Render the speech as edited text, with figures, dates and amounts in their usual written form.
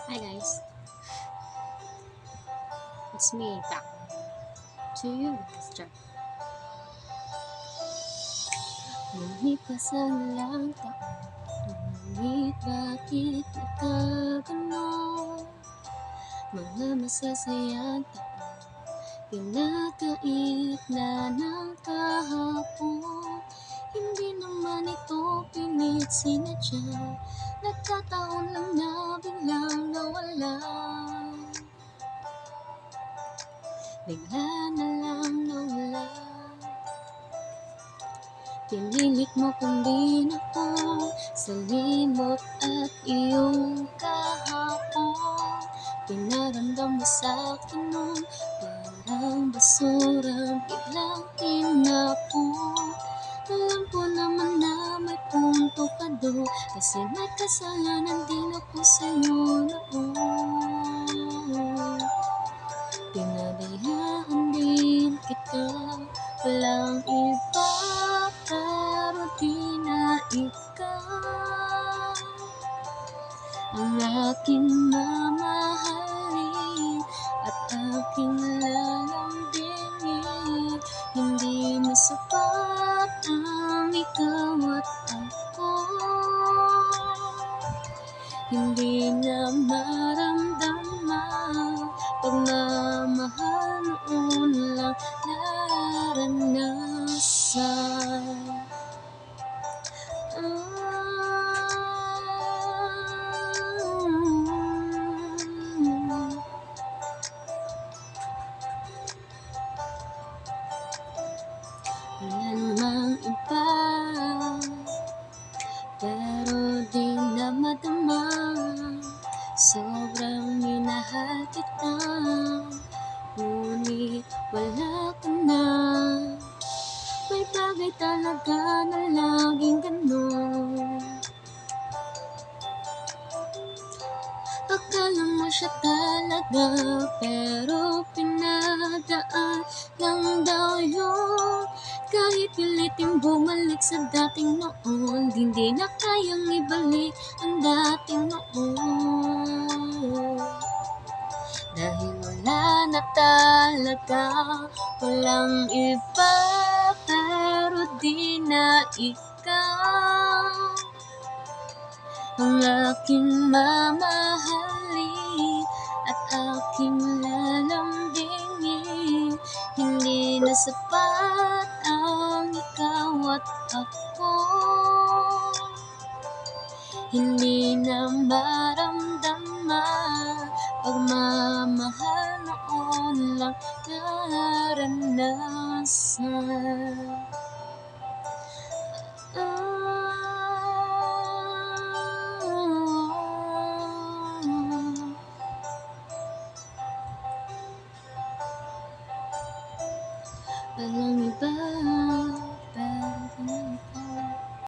Hi guys, it's me back to you, Mr. Lumipas ang ilang taon, ngunit bakit nagkaganon? Mga masasayang taon, pinagkait na ng kahapon. Hindi naman ito pilit sinadya, nagkataon lang na biglang nawala. Bigla na lang nawala. Pinilit mo kumbin ako sa limot at iyong kahapon. Pinaramdam mo sa'kin nun, parang basurang biglang tinapon. Alam ko naman na may punto ka doon, kasi may kasalanan din ako sa'yo noon. Pinabayaan din kita, walang iba pero di na ikaw ang aking mamahalin at aking lalambingin. Hindi na sapat ang ikaw at ako, hindi na maramdaman pagmamahal noon lang naranasan. Wala namang iba, pero di na madama. Sobrang minahal kita, ngunit wala ka na. May bagay talaga na laging ganon, akala mo siya talaga, pero pinadaan lang daw yun. Kahit pilitin bumalik sa dating noon, hindi na kayang ibalik ang dating noon. Dahil wala na talaga, walang iba pero di na ikaw ang aking mamahalin at aking lalambingin. Hindi na sapat ang ikaw at ako, hindi na maramdaman pagmamahal noon lang naranasan. Walang iba